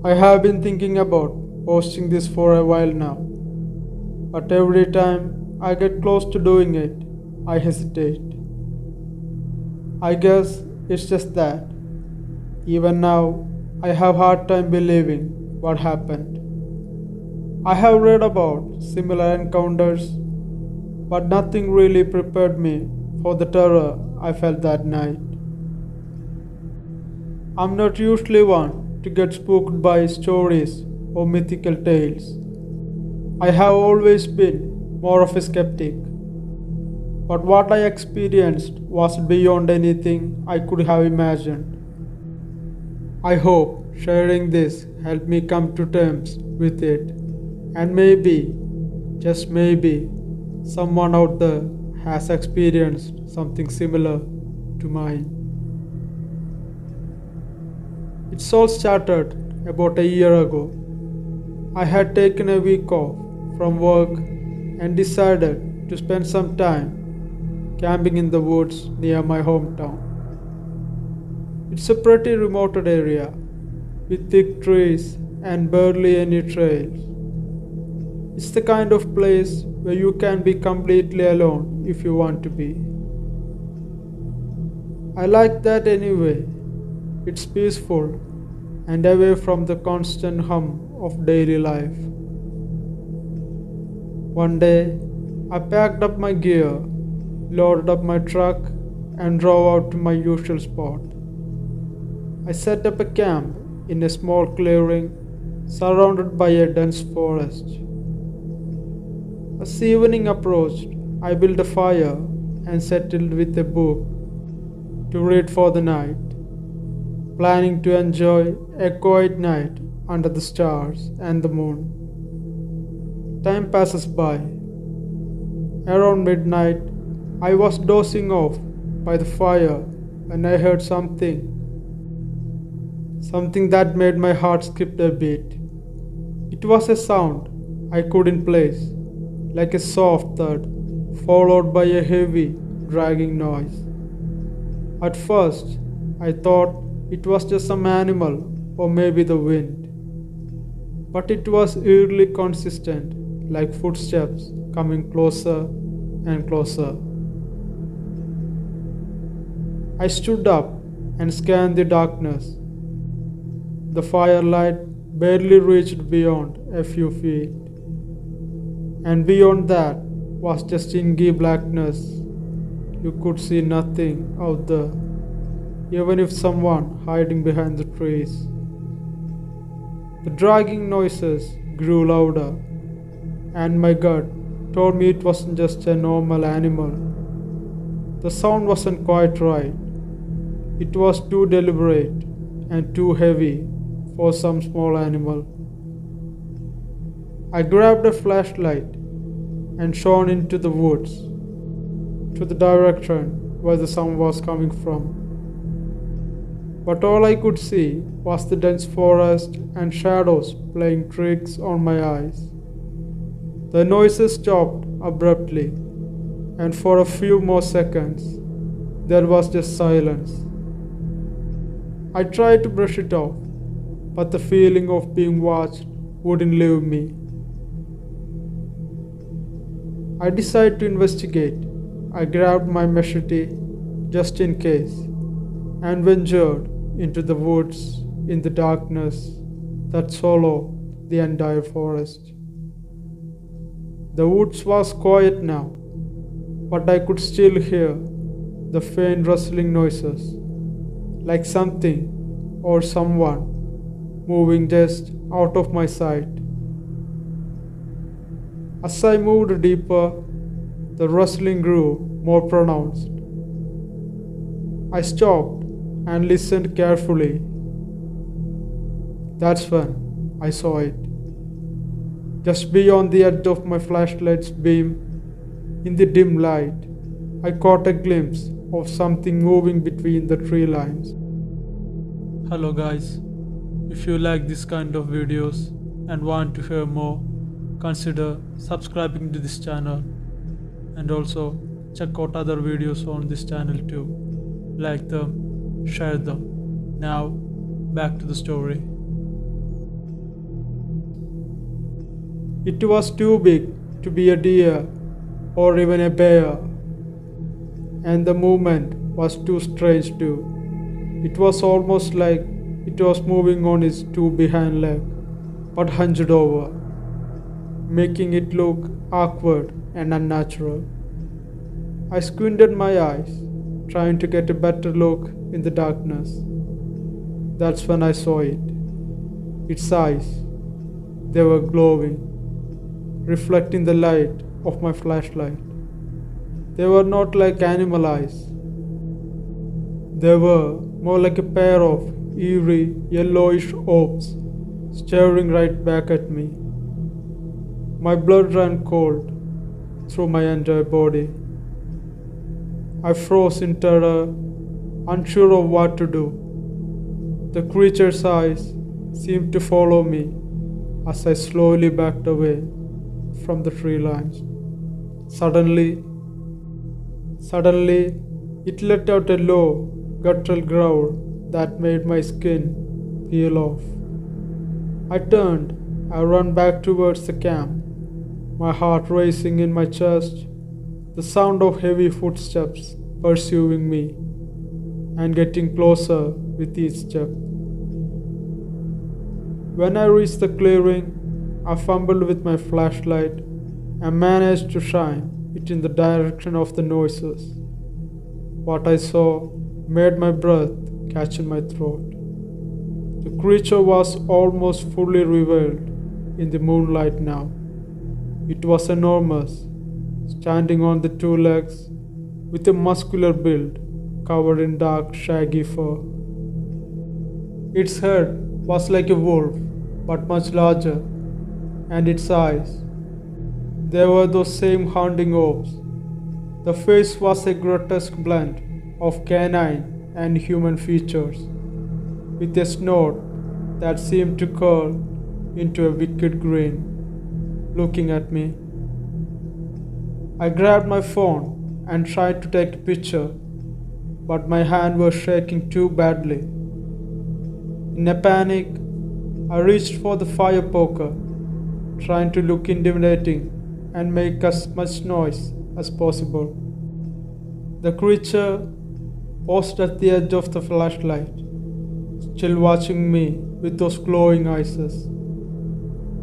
I have been thinking about posting this for a while now, but every time I get close to doing it, I hesitate. I guess it's just that. Even now, I have hard time believing what happened. I have read about similar encounters, but nothing really prepared me for the terror I felt that night. I'm not usually one to get spooked by stories or mythical tales. I have always been more of a skeptic, but what I experienced was beyond anything I could have imagined. I hope sharing this helped me come to terms with it, and maybe, just maybe, someone out there has experienced something similar to mine. It's all started about a year ago. I had taken a week off from work and decided to spend some time camping in the woods near my hometown. It's a pretty remote area with thick trees and barely any trails. It's the kind of place where you can be completely alone if you want to be. I like that anyway. It's peaceful and away from the constant hum of daily life. One day, I packed up my gear, loaded up my truck, and drove out to my usual spot. I set up a camp in a small clearing surrounded by a dense forest. As evening approached, I built a fire and settled with a book to read for the night, planning to enjoy a quiet night under the stars and the moon. Time passes by. Around midnight, I was dozing off by the fire when I heard something that made my heart skip a beat. It was a sound I couldn't place, like a soft thud, followed by a heavy, dragging noise. At first, I thought it was just some animal or maybe the wind, but it was eerily consistent, like footsteps coming closer and closer. I stood up and scanned the darkness. The firelight barely reached beyond a few feet, and beyond that was just inky blackness. You could see nothing out there, even if someone hiding behind the trees. The dragging noises grew louder, and my gut told me it wasn't just a normal animal. The sound wasn't quite right. It was too deliberate and too heavy for some small animal. I grabbed a flashlight and shone into the woods, to the direction where the sound was coming from. But all I could see was the dense forest and shadows playing tricks on my eyes. The noises stopped abruptly, and for a few more seconds, there was just silence. I tried to brush it off, but the feeling of being watched wouldn't leave me. I decided to investigate. I grabbed my machete just in case and ventured into the woods in the darkness that swallowed the entire forest. The woods was quiet now, but I could still hear the faint rustling noises, like something or someone moving just out of my sight. As I moved deeper, the rustling grew more pronounced. I stopped and listened carefully. That's when I saw it. Just beyond the edge of my flashlight's beam, in the dim light, I caught a glimpse of something moving between the tree lines. Hello guys, if you like this kind of videos and want to hear more, consider subscribing to this channel, and also check out other videos on this channel too. Like them, share them. Now, back to the story. It was too big to be a deer or even a bear, and the movement was too strange too. It was almost like it was moving on its two behind legs, but hunched over, making it look awkward and unnatural. I squinted my eyes, trying to get a better look in the darkness. That's when I saw it. Its eyes, they were glowing, reflecting the light of my flashlight. They were not like animal eyes. They were more like a pair of eerie, yellowish orbs staring right back at me. My blood ran cold through my entire body. I froze in terror, unsure of what to do. The creature's eyes seemed to follow me as I slowly backed away from the tree lines. Suddenly, it let out a low, guttural growl that made my skin peel off. I turned and ran back towards the camp, my heart racing in my chest, the sound of heavy footsteps pursuing me and getting closer with each step. When I reached the clearing, I fumbled with my flashlight and managed to shine it in the direction of the noises. What I saw made my breath catch in my throat. The creature was almost fully revealed in the moonlight now. It was enormous, standing on the two legs with a muscular build covered in dark, shaggy fur. Its head was like a wolf, but much larger, and its eyes, they were those same haunting orbs. The face was a grotesque blend of canine and human features, with a snort that seemed to curl into a wicked grin, looking at me. I grabbed my phone and tried to take a picture, but my hand was shaking too badly. In a panic, I reached for the fire poker, trying to look intimidating and make as much noise as possible. The creature paused at the edge of the flashlight, still watching me with those glowing eyes.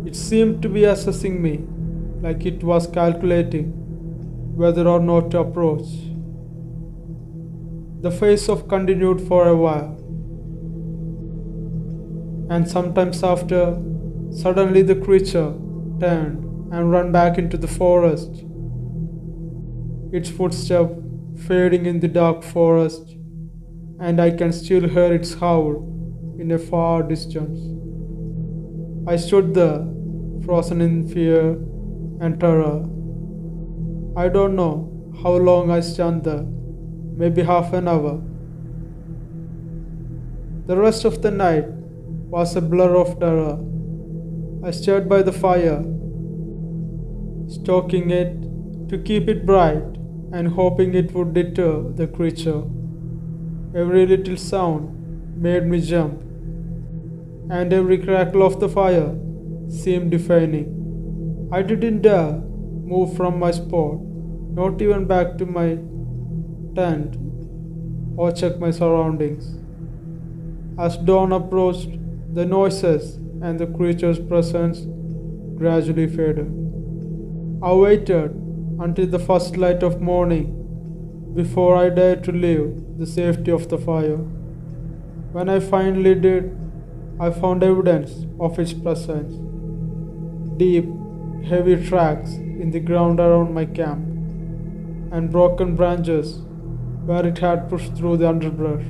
It seemed to be assessing me, like it was calculating whether or not to approach. The face-off continued for a while, and sometimes after, suddenly the creature turned and ran back into the forest, its footsteps fading in the dark forest, and I can still hear its howl in a far distance. I stood there, frozen in fear and terror. I don't know how long I stood there, maybe half an hour. The rest of the night was a blur of terror. I stood by the fire, stoking it to keep it bright and hoping it would deter the creature. Every little sound made me jump, and every crackle of the fire seemed deafening. I didn't dare move from my spot, not even back to my tent or check my surroundings. As dawn approached, the noises and the creature's presence gradually faded. I waited until the first light of morning before I dared to leave the safety of the fire. When I finally did, I found evidence of its presence. Deep, heavy tracks in the ground around my camp, and broken branches where it had pushed through the underbrush.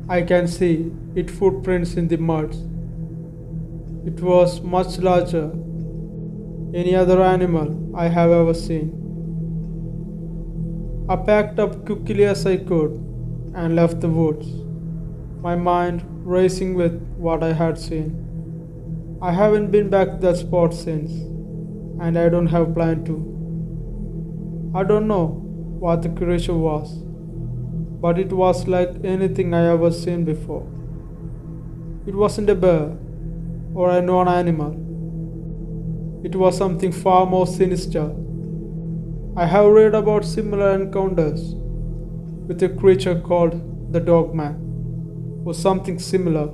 I can see its footprints in the mud. It was much larger than any other animal I have ever seen. I packed up quickly as I could and left the woods, my mind racing with what I had seen. I haven't been back to that spot since, and I don't have plan to. I don't know what the creature was, but it was like anything I ever seen before. It wasn't a bear or a known animal. It was something far more sinister. I have read about similar encounters with a creature called the dogman, or something similar,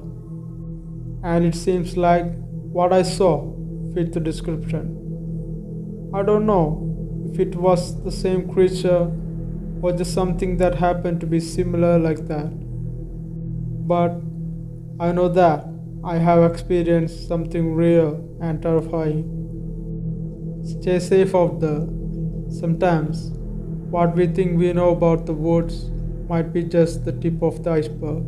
and it seems like what I saw fit the description. I don't know if it was the same creature or just something that happened to be similar like that, but I know that I have experienced something real and terrifying. Stay safe out there. Sometimes what we think we know about the woods might be just the tip of the iceberg.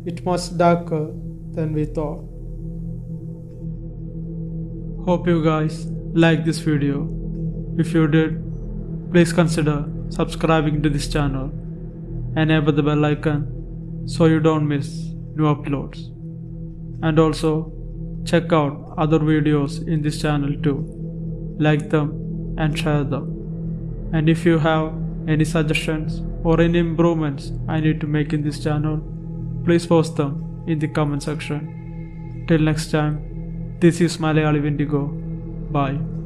It's much darker than we thought. Hope you guys liked this video. If you did, please consider subscribing to this channel and enable the bell icon so you don't miss new uploads. And also check out other videos in this channel too. Like them and share them. And if you have any suggestions or any improvements I need to make in this channel, please post them in the comment section. Till next time, this is Malayali Wendigo. Bye.